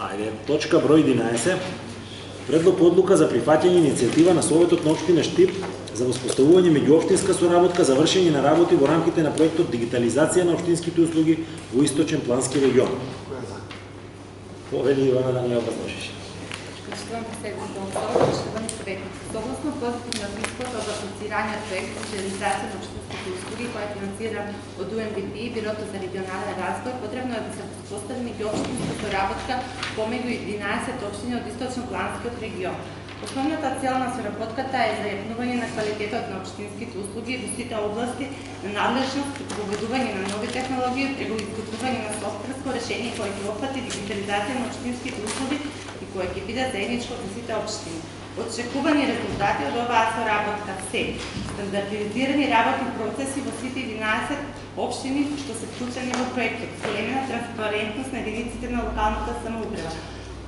Ајде, точка број 11. Предлог одлука за прифаќање иницијатива на Советот на општина Штип за воспоставување меѓуопштинска соработка за вршење на работи во рамките на проектот Дигитализација на општинските услуги во Источен плански регион. Повели Ивана да не образложиш. Согласно позитивниот искот од аплицираниот проект Дигитализација на општинските услуги, кој е финансиран од УНДП и Бирото за регионален развој, потребно е да се постави меѓуопштинска соработка помеѓу 11 општини од Источно-планскиот регион. Основната цел на соработката е зајакнување на квалитетот на општинските услуги во сите области на надлежност при поведување на нови технологии преку изготвување на софтверско решение кое ќе опфати дигитализација на општинските услуги и кое ќе биде заедничко за сите општини. Очекувани резултати од оваа соработка се стандартизирани работни процеси во сите 11 општини што се вклучени во проектот, големина транспарентност на единиците на локалната самоуправа,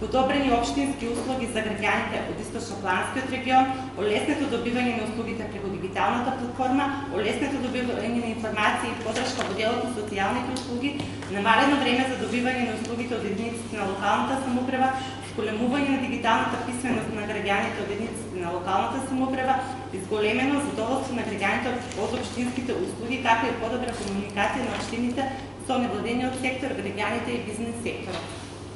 подобрени општински услуги за граѓаните од Источно-планскиот регион, олеснето добивање на услугите преку дигиталната платформа, олеснето добивање на информации и подршка во делот на социјалните услуги, намалено време за добивање на услугите од единиците на локалната самоуправа, зголемување на дигиталната писменост на граѓаните од единиците на локалната самоуправа, изголемено задоволство на граѓаните од општинските услуги, како и подобра комуникација на општините со невладениот сектор, граѓаните и бизнес секторот.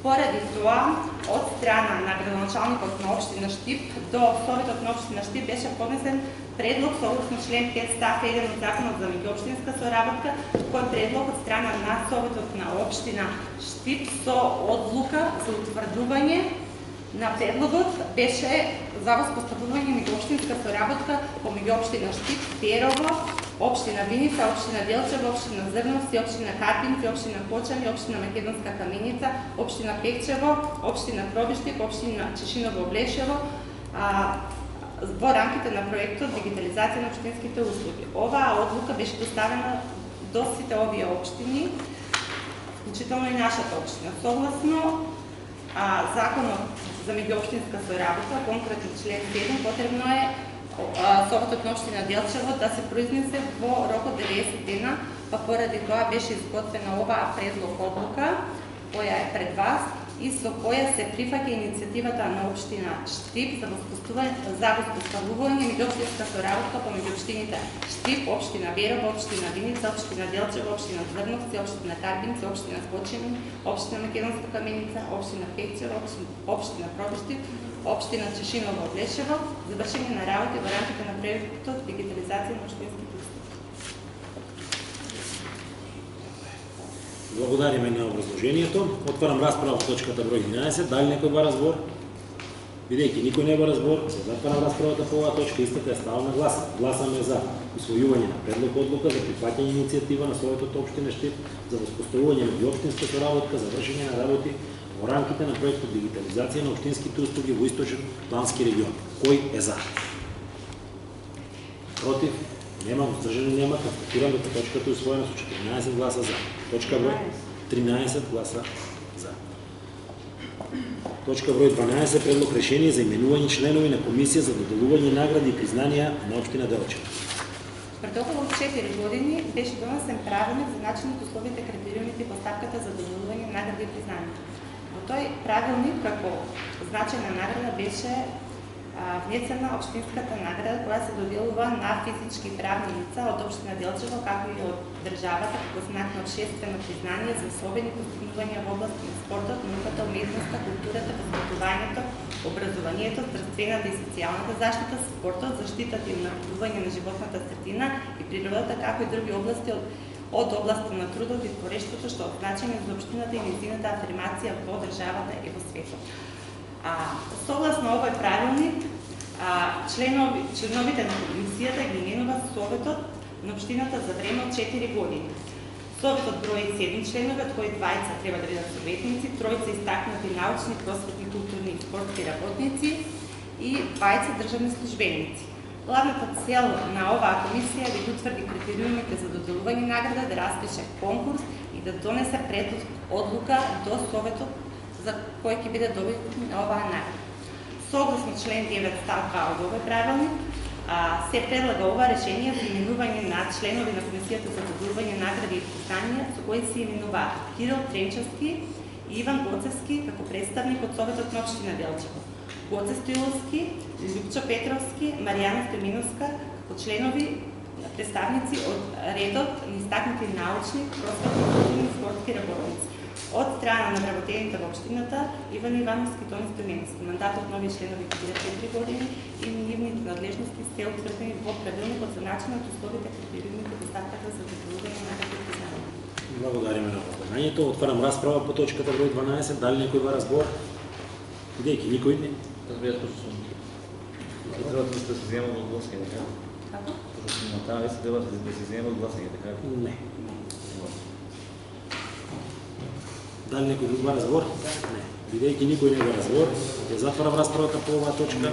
Поради тоа, од страна на градоначалникот на општина Штип до Советот на општина Штип беше поднесен предлог согласно член 5 став 1 од Законот за меѓуопштинска соработка, кој предлог од страна на Советот на општина Штип со одлука за утврдување на предлогот беше за воспоставување меѓуопштинска соработка помеѓу општина Штип, Перово, општина Виница, општина Делчево, општина Зрновци, општина Карпинци, општина Почани, општина Македонска Каменица, општина Пекчево, општина Пробиштик, општина Чешиново-Облешево во рамките на проектот Дигитализација на општинските услуги. Оваа одлука беше доставена до сите овие општини, вклучително и нашата општина. Согласно Законот за меѓуопштинска соработка, конкретно член 7, потребно е Советот на општина Делчево да се произнесе во рок од 90 дена, па поради тоа беше изготвена оваа предлог одлука, која е пред вас и со која се прифаќа иницијативата на општина Штип за воспоставување меѓуопштинска соработка помеѓу општините Штип, општина Верово, општина Виница, општина Делчево, општина Зрновци, општина Карпинци, општина Почани, општина Македонска Каменица, општина Пекчево, општина Пробиштик, општина Чешиново-Облешево за вршење на работи во рамките на проектот Дигитализација на општинските услуги. Благодариме на образложението. Отварам расправа по точката број 11. Дали некој бара збор? Бидејќи никој не бара збор, се затварам расправата по оваа точка, истата е ставам на гласа. Гласаме за усвојување на предлог одлука за прифаќање иницијатива на Советот општина Штип за воспоставување на меѓуопштинска соработка за вршење на работи во рамките на проектот Дигитализација на општинските услуги во Источен плански регион. Кој е за? Против? Нема, уздржани нема, констатирам дека точката е усвоена со 14 гласа за. Точка број 13 гласа за. Точка број 12 предлог решение за именување членови на комисија за доделување награди и признанија на општина Делчево. Пред околу 4 години беше донесен правилник за начинот, условите, критериумите и поставката за доделување награди и признанија. Во тој правилник како значајна награда беше внесена општинската награда која се доделува на физички и правни лица од општина Делчево, како и од државата како знак на обшествено признание за особени постигнувања во област на спортот, науката, уметноста, културата, воспитувањето, образованието, здравствената и социјалната заштита, спортот, заштитата и унапредување на животната средина и природата, како и други области од областа на трудот и творештвото што е значени за општината и нејзината афирмација во државата и во светот. Согласно овој правилник, членовите на комисијата ги именува Советот на општината за време од 4 години. Советот брои 7 членови, од кои 2 треба да бидат советници, 3 истакнати научни, просветни, културни и спортски работници и 2 државни службеници. Главната цел на оваа комисија е да утврди критериумите за доделување награда, да распише конкурс и да донесе предлог одлука до Советот за кој ќе биде добитник на оваа награда. Согласно член 9 став 2 од овој правилник, се предлага ова решение за именување на членови на комисијата за доделување награди и признанија, со кои се именуваат Кирил Тренчевски и Иван Гоцевски како представник од Советот на општина Делчево, Гоце Стоиловски, Љупчо Петровски, Маријана Стојминовска како членови представници од редот на истакнати научни, просветни и спортски работници. Од страна на вработените во општината Иван Ивановски и Тони Стојминовски. Мандатот нови членови бира 4 години и нивните надлежности се утврдени во правилникот за начинот, условите, критериумите и предпоставката за добивање на такви признания. Благодариме на возлагањето. Отварам расправа по точката број 12. Дали некој бара збор? Бидејќи никој не. Разбира се, треба да се земе од гласање, така? Како? На таа листа треба да се земе од гласање, така? Не. Дали некој друг бара збор? Не. Бидејќи никој не бара збор, ја затварам расправата по оваа точка.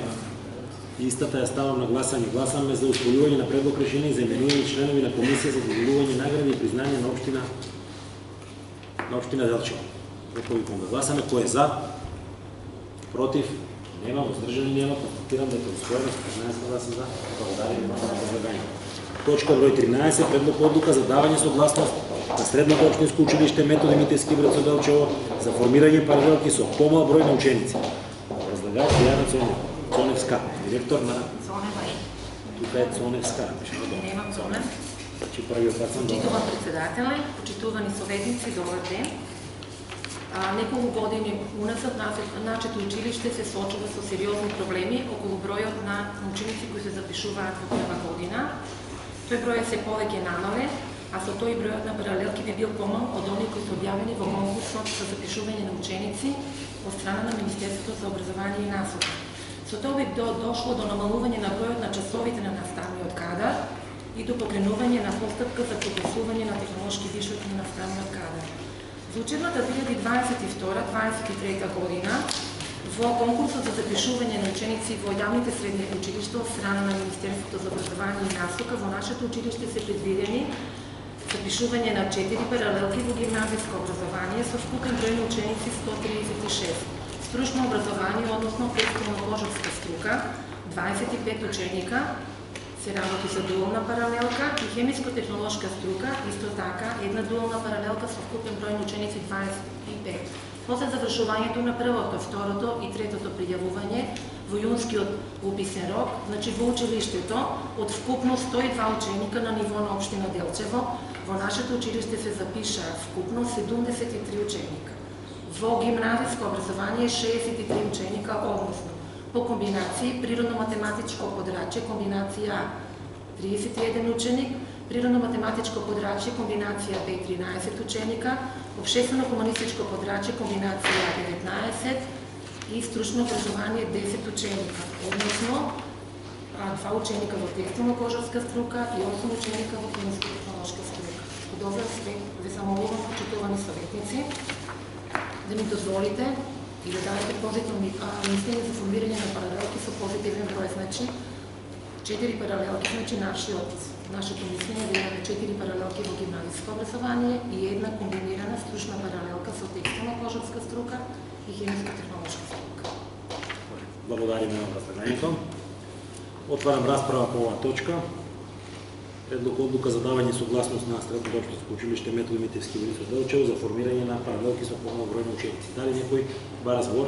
Истата ја ставам на гласање. Гласаме за усвојување на предлог решение за именување членови на комисија за доделување награди и признање на општина Делчево. Препоракувам да гласаме. Кој е за? Против? Нема. Воздржани нема. Констатирам дека усвоено со 15 гласа за. Благодарам на возлагањето. Точка број 13. Предлог одлука за давање согласност на Средното општинско училиште Методи Митевски Врцо Делчево за формирање паралелки со помал број на ученици. Возлагач Јана Цоневска, директор на... Цонева е. Тука е Цоневска. Нема Цонев. Значи првиот пат сам Почитуван председателе, почитувани советници, добар ден. Неколку години уназад нашето училиште се соочува со сериозни проблеми околу бројот на ученици кои се запишуваат во прва година. Тој број се повеќе намале, а со тој бројот на паралелки би бил помал од оние кои се објавени во конкурсот за запишување на ученици од страна на Министерството за образование и наука. Со тоа би дошло до намалување на бројот на часовите на наставниот кадар и до покренување на постапка за прогласување на технолошки вишови на наставниот кадар. За учебната 2022-2023 година во конкурсот за запишување на ученици во јавните средни училишта од страна на Министерството за образование и наука во нашето училиште се предвидени запишување на 4 паралелки во гимназиско образование со вкупен број на ученици 136. Стручно образование, односно текстилно-кожевска струка, 25 ученика, се работи за дуална паралелка и хемиско-технолошка струка, исто така една дуална паралелка со вкупен број на ученици 25. После завршувањето на првото, второто и третото пријавување во јунскиот уписен рок, значи во училиштето од вкупно 102 ученика на ниво на општина Делчево, во нашето училиште се запишаа вкупно 73 ученика. Во гимназиско образование 63 ученика, односно по комбинации природно-математичко подрачје комбинација А 31 ученик, природно-математичко подрачје комбинација Б 13 ученика, општествено-хуманистичко подрачје комбинација А 19 и стручно образование 10 ученика, односно 2 ученика во текстилно-кожевска струка и 8 ученика во хемиско-технолошка струка. Добро све, ве замолувам, почитувани советници, да ми дозволите и да дадете позитивни мислења за формирање на паралелки со позитивен број. Значи, 4 паралелки, значи нашето мислење да имаме 4 паралелки во гимназиско образование и една комбинирана стручна паралелка со текстилно-кожевска струка и хемиско-технолошка струка. Благодариме на возлагањето. Отварам расправа по оваа точка. Предлог одлука за давање согласност на Средното општинско училиште Методи Митевски Врцо Делчево за формирање на паралелки со помал број на ученици. Дали некој бара збор?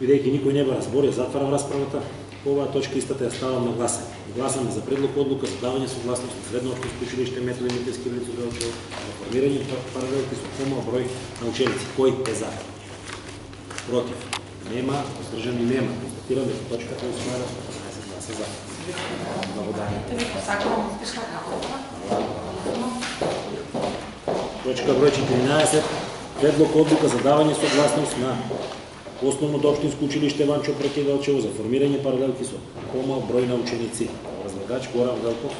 Бидејќи никој не бара збор, ја затварам расправата. По оваа точка истата ја ставам на гласање. Гласаме за предлог одлука за давање согласност на Средно општинско училиште Методи Митевски Врцо Делчево за формирање на паралелки со помал број на ученици. Кој е за? Против? Нема. Воздржани нема. Констатирам дека точката е усвоена со 15 гласа за. Благодарам. Точка број 14. Предлог одлука за давање согласност на Основно општинско училиште Ванчо Проти Делчево за формирање паралелки со помал број на ученици. Возлагач Горан Велков.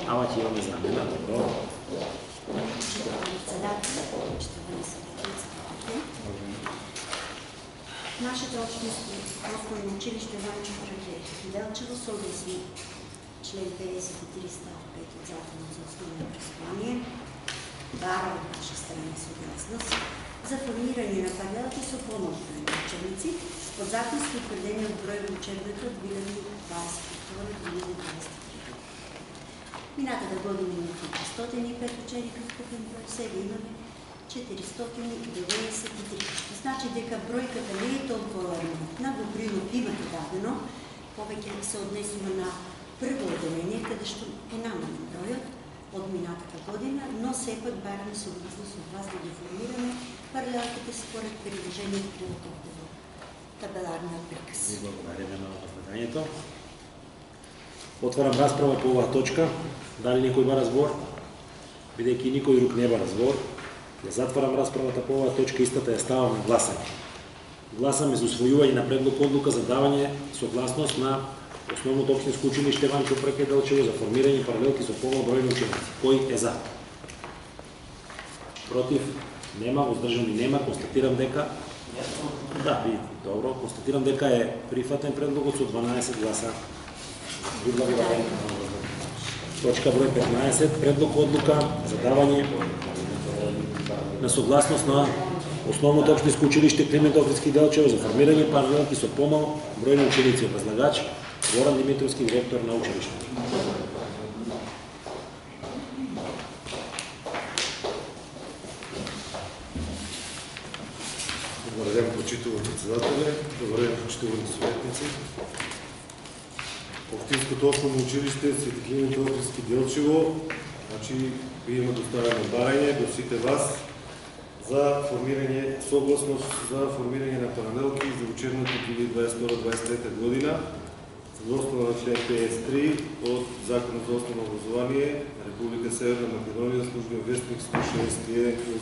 Ама ќе имаме замена. Добро. Нашето општинско основно училиште Ванчо Проти Делчево согласно член 53 став 5 од Законот за основно образование бара од наша страна согласност за формирање на паралелки со помал број на ученици од законски утврдениот број во учебната 2022-2023. Минатата година имавме 105 ученика вкупен број, сега имаме 493. Значи дека бројката не е толкова на во прилог имате дадено, повеќе се однесува на прво одделение, каде што е намален бројот од минатата година, но сепак бараме согласно со вас да ги формираме паралелките според приложението во табеларниот приказ. Ви благодариме на разгледањето. Отварам расправа по оваа точка. Дали некој бара збор? Бидејќи никој друг не бара збор, ја затварам расправата по оваа точка, истата ја ставам на гласање. Гласаме за усвојување на предлог одлука за давање согласност на Основното општинско училиште Ванчо Прке Делчево за формирање паралелки со помал број на ученици. Кој е за? Против? Нема, воздржани нема. Констатирам дека да, добро, констатирам дека е прифатен предлогот со 12 гласа. Ви благодарам. Точка број 15. Предлог одлука за давање на согласност на Основното општинско училиште Климент Охридски Делчево за формирање паралелки со помал број на ученици. Образлагач Горан Димитровски, директор на училиштето. Добар ден, почитувани председателе, добар ден, почитувани съветници. Општинското основно училище Свети Климент Охридски Делчево, значи ви има доставено барање до сите вас за формирање, согласност за формирање на паралелки за учебната 2022-2023 година. За основа на член 53 от Закона за основно образование на Република Северна Македония, службен вестник 160 от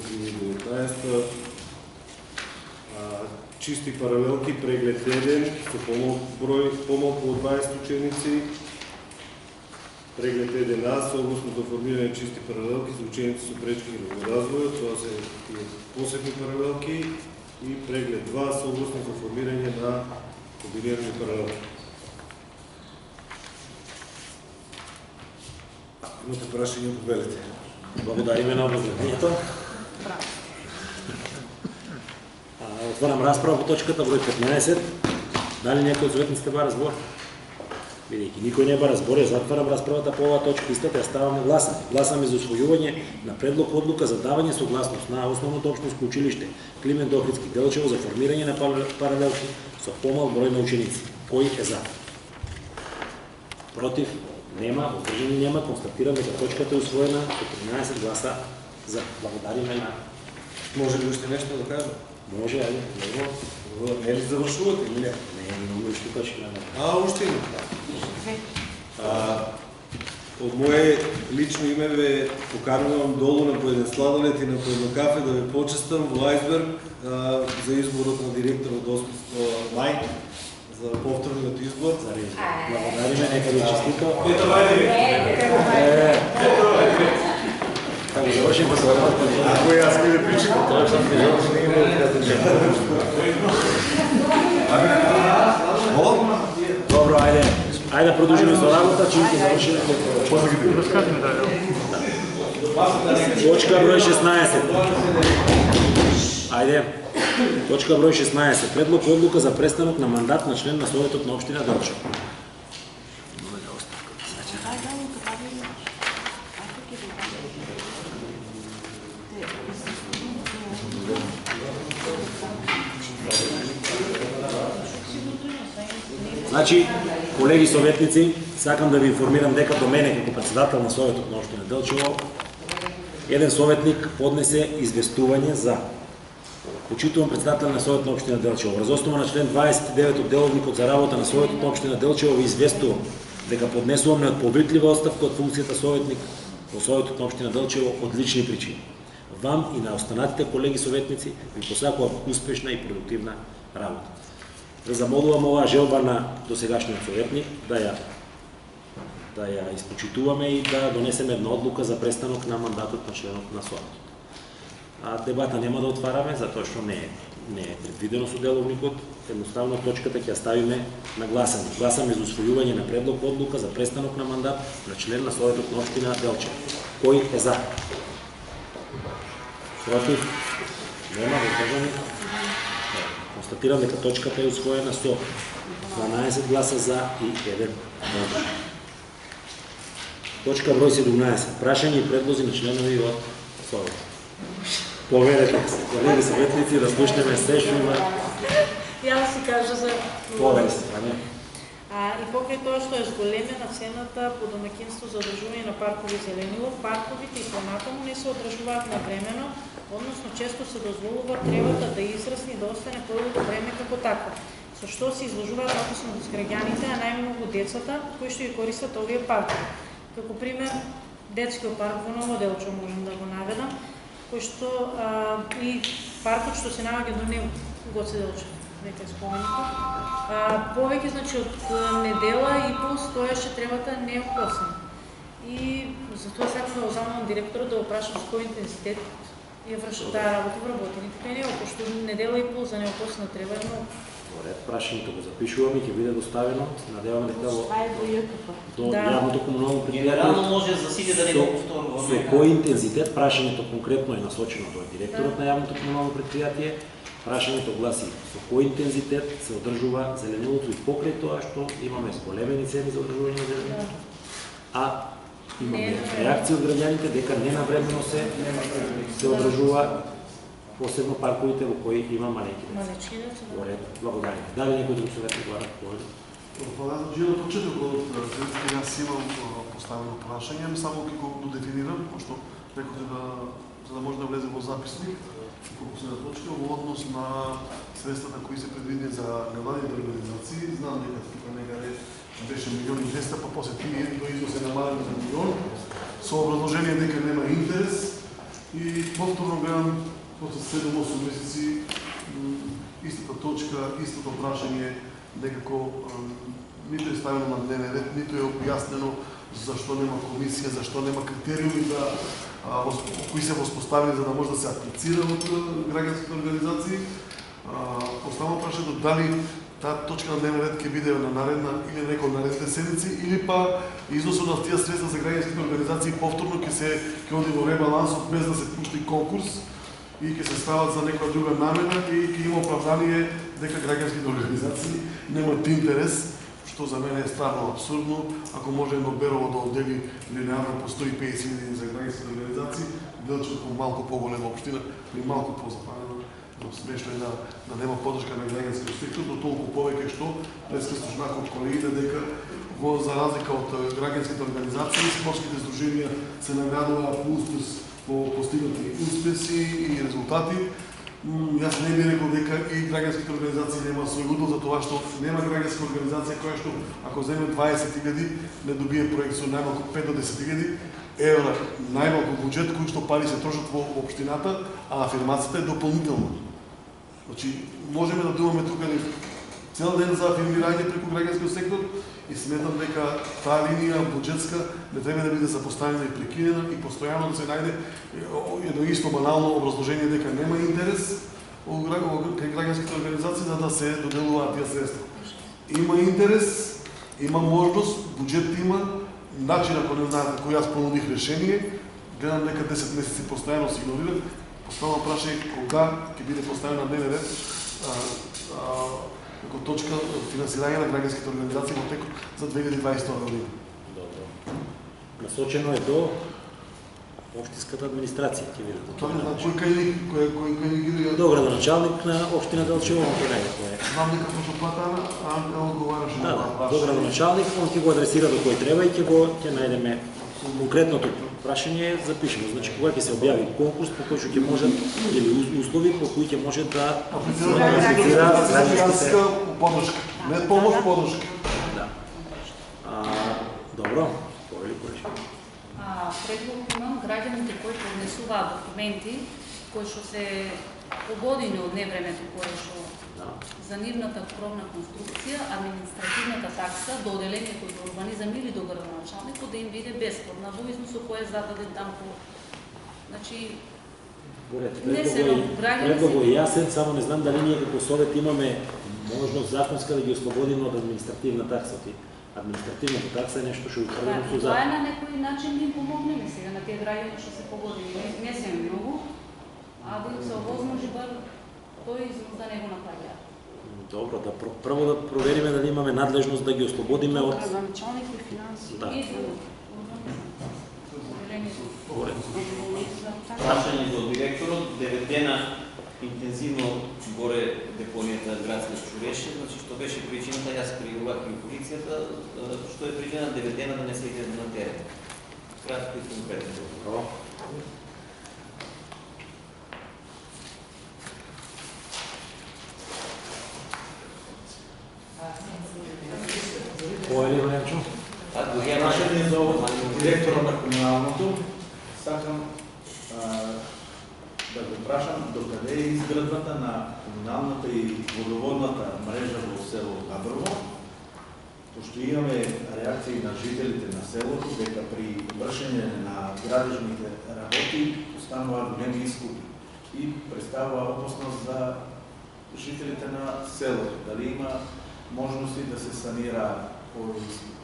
2019, чисти паралелки, преглед 1 со помалку од 20 ученици, преглед 1А, согласно за формирање чисти паралелки за ученици со пречки во развојот, тоа се посебни паралелки, и преглед 2, согласно за формирање на комбинирани паралелки. Имате прашање, повелите. Благодариме на образованието. Отварам расправа по точката број 15. Дали некој од советниците бара збор? Бидејќи никој не бара збор, ја затварам расправата по оваа точка, истата ја ставам на гласање. Гласаме за усвојување на предлог одлука за давање согласност на Основното општинско училиште Климент Охридски Делчево за формирање на паралелки со помал број на ученици. Кој е за? Против? Нема, воздржани нема. Констатирам дека точката е усвоена со 13 гласа за. Благодариме на... Може ли още нещо да кажа? Може, ајде, него. Не ли завършувате или не? Не, имаме уште точки на него. Още има. Од мое лично име ве поканувам долу на по еден сладолет и на по едно кафе да ве почестам во Айсберг за изборот на директор од 8 мај, за повторниот избор. Благодариме, нека ви честито. Ето, ајде! Како завршим по това? Ако јас ми да причам. Добро, ајде. Ајде да продолжиме со работа, чим ќе завршиме. Точка број 16. Ајде. Точка број 16. Предлог одлука за престанок на мандат на член на Советот на општина Делчево. Значи, колеги советници, сакам да ви информирам дека до мене како председател на Советот на општина Делчево еден советник поднесе известување за почитуван председател на Советот на општина Делчево. Врз основа на член 29 од Деловникот за работа на Советот на општина Делчево ви известувам дека поднесувам неотповитлива оставка од функцијата советник во Советот на општина Делчево од лични причини. Вам и на останатите колеги советници ви посакувам успешна и продуктивна работа. Да замолувам оваа желба на досегашниот советник да ја испочитуваме и да донесеме една одлука за престанок на мандатот на членот на Советот. Дебата нема да отвараме, затоа што не е предвидено со деловникот. Едноставно точката ќе ја ставиме на гласање. Гласаме за усвојување на предлог одлука за престанок на мандат на член на Советот на општина Делчево. Кој е за? Против? Нема, воздржани? Констатирам дека точката е усвоена со 12 гласа за и 1 против. Точка број 17. Прашања и предлози на членови од Советот. Поведете се, колеги съветници, да слушнеме се, што има. Ја си кажа за... Поведе се, а не? И покрај тоа што е зголемена цената по домаќинство за одржување на паркови зеленило, парковите и понатаму не се одржуваат навремено, односно често се дозволува тревата да израсне и да остане подолго време како таква, со што се изложуваат опасност граѓаните, а најмногу децата кои што ги користат овие паркови. Како пример, детскиот парк во Ново Делчо можам да го наведам, кој што и паркот што се наоѓа до него, Гоце Делчо, нека споменато. Повеќе, значи, од недела и пол стоеше тревата неопосна. И затоа сакам да го замолам директорот да го прашам с кој интензитет ја вршат таа работа во работените кај него, пошто недела и пол за неопосна трева е многу. Поред, прашањето го запишуваме, ќе биде доставено. Надеваме дека Това е до ЈКП. до јавното комунално Генерално предпријатие. може за сите да не го повторуваме. Со кој интензитет прашањето конкретно е насочено до директорот на јавното комунално предпријатие. Прашањето гласи со кој интензитет се одржува зеленилото и покрај тоа што имаме зголемени цени за одржување на зеленилото, а имаме реакција од граѓаните дека ненавремено се одржува, посебно парковите во кои има маленки деца. Малечкината. Добре, благодарам. Дали некој друг советник го ракували? Продолжено почетокот од разделите, јас имам поставено прашање, само ќе го додефинирам, пошто рекоте да за да може да влезе во записник, колку се точка во однос на средствата кои се предвидени за невладините организации. Знам дека тука некаде беше 1.200.000, па после тие до износ е намалено за 1 милион, со образложение дека нема интерес и повторно гледам после 7-8 месеци истата точка, истото прашање некако ниту е ставено на дневен ред, ниту е објаснено зашто нема комисија, зашто нема критериуми кои се воспоставени за да може да се аплицира од граѓанските организации. Оставам прашањето дали таа точка на дневен ред ќе биде на наредна или некој од наредните седмици или па износот на тие средства за граѓанските организации повторно ќе оди во ребалансот без да се пушти конкурс и ќе се стават за некоја друга намена и ќе има оправдание дека граѓанските организации немаат интерес, што за мене е стварно абсурдно. Ако може едно Берово да оддели линеарно по 150.000 за граѓанските организации, Делчо по малку поголема општина, при малку позапалена, смешно е да нема поддршка на граѓанскиот сектор, до толку повеќе што преска слушнах од колегите дека за разлика од граѓанските организации, спортските здруженија се наградуваат по постигнати успеси и резултати. Јас не би рекол дека и граѓанските организации нема свој удел за тоа што нема граѓанска организација која што ако земе 20.000 не добие проект со најмалку 5 до 10.000 евра најмалку буџет кој што пари се трошат во општината, а афирмацијата е дополнителна. Значи можеме да думаме тука цел ден за афирмирање преку граѓанскиот сектор и сметам дека таа линија буџетска не треба да биде запоставена и прекинена и постојано да се најде едно исто банално образложение дека нема интерес кај граѓанските организации за да се доделуваат тие средства. Има интерес, има можност, буџет има, начин ако не знаете кој јас понудих решение, гледам дека 10 месеци постојано се игнорират, поставам прашање кога ќе биде поставена на дневен ред како точка финансирање на граѓанските организации во текот за 2022 година. Добро. Насочено е до општинската администрација, ќе видите. Тоа не знам кој кај ни ги до градоначалник на општина Делчево, он ќе најде кој е. Знам дека Фото Платана, одговараше на Да, това до градоначалник, он ќе го адресира до кој треба и ќе најдеме конкретното прашање запишемо. Значи кога ќе се објави конкурс по кој што ќе можат или услови по кои ќе може да се аплицира граѓанските поддршка. Не помош, поддршка. Да. Добро. Повели поречи. Предлог имам граѓаните кои поднесуваат документи кои што се погодини од невремето кое што за нивната кровна конструкција, административната такса до оделението за урбанизам или до градоначалникот да им биде бесплатна во износот кој е зададен таму. Значи Предлогот е јасен, само не знам дали ние како совет имаме можност законска да ги ослободиме од административна такса. Административната такса е нешто што утврдено со това е закон. на некој начин да им помогнеме сега на тие граѓани што се погодини. Не се многу, а да им се овозможи бар тој износ да не го направиат. Добро, да прво да провериме дали имаме надлежност да ги ослободиме од Градоначалник и финанси. Да. Прашање до директорот, 9 дена интензивно горе депонијата градска чуреше, значи што беше причината, јас пријавувах и полицијата, што е причина 9 дена да не се иде на терен. Кратко и конкретно. Кој е ли Немчо? Прашање за директора на комуналното, сакам да го прашам докаде е изградбата на комуналната и водоводната мрежа во село Габрово, пошто имаме реакции на жителите на селото дека при вршење на градежните работи остануваат големи изгуби и представува опасност за жителите на селото. Дали има можности да се санира овој изгуби?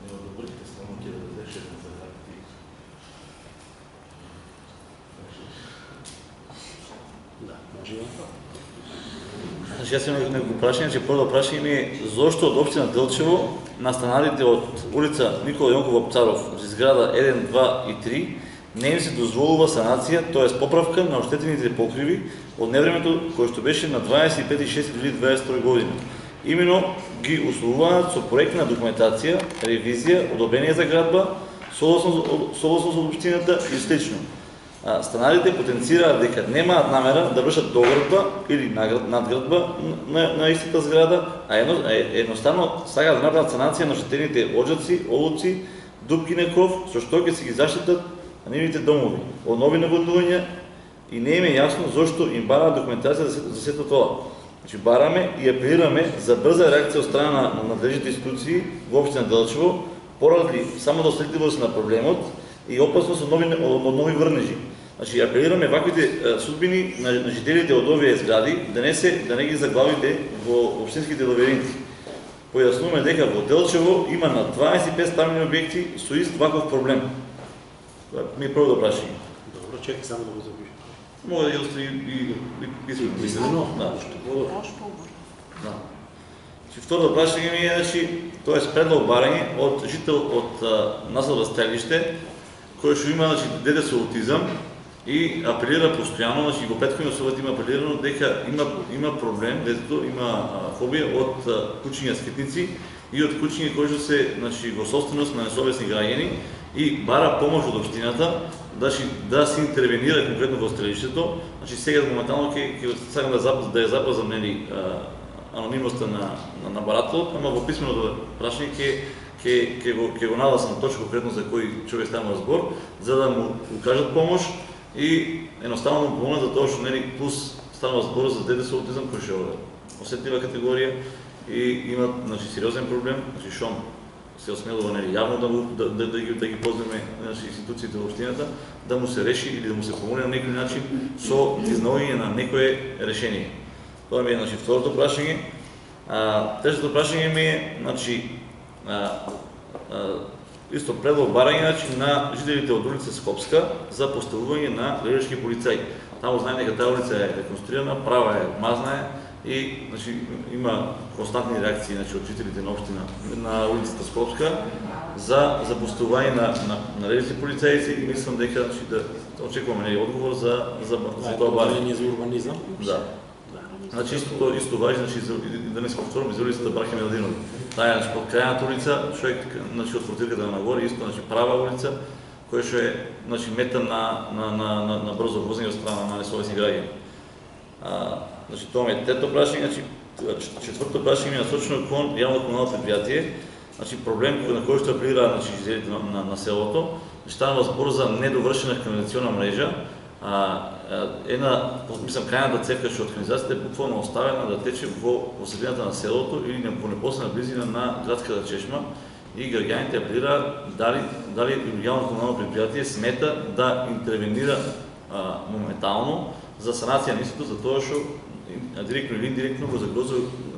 Не одобрите, само ќе да дадеш една загадка. Да, може. Значи, јас имам некој прашање, че прво прашање ми е зошто од општина Делчево настаналите од улица Никола Јонков Вапцаров, зграда 1, 2 и 3, не им се дозволува санација, т.е. поправка на оштетените покриви од невремето кој што беше на 25.6.2022 година. Имено ги условуваат со проектна документација, ревизија, одобрение за градба, согласно со општината и слично. Станарите потенцираат дека немаат намера да вршат доградба или надградба на истата зграда, а едноставно сакаат да направат санација на оштетените оџаци, олуци, дупки на кров, со што ќе се ги заштитат нивните домови од нови наводнувања и не им е јасно зошто им бараат документација за сето тоа. Значи бараме и апелираме за брза реакција од страна на надлежните институции во општина Делчево, поради само доследливост на проблемот и опасност од нови врнежи. Значи апелираме ваквите судбини на жителите од овие згради да не ги заглавите во општинските лабиринти. Појаснуваме дека во Делчево има на 25 стамбени објекти со ист ваков проблем. Това ми е прво да прашање. Добро, чекай само да го запишем. Мога да ги остави и писмено. Да. Да. Второто прашање ми е, тоа е предлог барање од жител од населба Стелиште, кој што има дете со аутизам и апелира постојано, во претходниот совет има апелирано дека има проблем, детето има фобија од кучиња скитници и од кучиња кои што се во собственост на несовесни граѓани и бара помош од општината да се интервенира конкретно во Стелиштето. Сега моментално ќе сакам да ја запазам анонимноста на барателот, ама во писменото прашање ќе го навласам точно конкретно за кој човек станува збор, за да му укажат помош и едноставно му помогнат за тоа што плюс станува збор за дете со аутизам кој што е осетлива категорија и имат сериозен проблем, што се осмелува јавно да ги познаме институциите во општината, да му се реши или да му се помогне на некој начин со изнаоѓање на некое решение. Тоа ми е второто прашање. Третото прашање ми е исто предлог барање на жителите од улица Скопска за поставување на градишки полицаи. Таму знаем дека таа улица е реконструирана, права е, мазна е и има константни реакции од жителите на општина на улицата Скопска за поставување на градишки полицаи и мислам дека да очекуваме одговор за тоа барање. За урбанизам? Да. Исто важи, да не се повторам, из улицата Браха Меладинови. Таа е под крајната улица, човек од фортирката на нагоре, исто права улица, која што е мета на брзо возење од страна на несовесни граѓани. Тоа ми е трето прашање. Четврто прашање ми е насочено кон јавно комунално предпријатие. Проблем на кој што апелира жителите на селото, станува збор за недовршена канализациона мрежа. Крајната цевка што од канализацијата е буквално оставена да тече во средината на селото или во непосредна близина на градската чешма и граѓаните апелираат дали јавно комунално предпријатие смета да интервенира моментално за санација на истото, за тоа што директно или индиректно го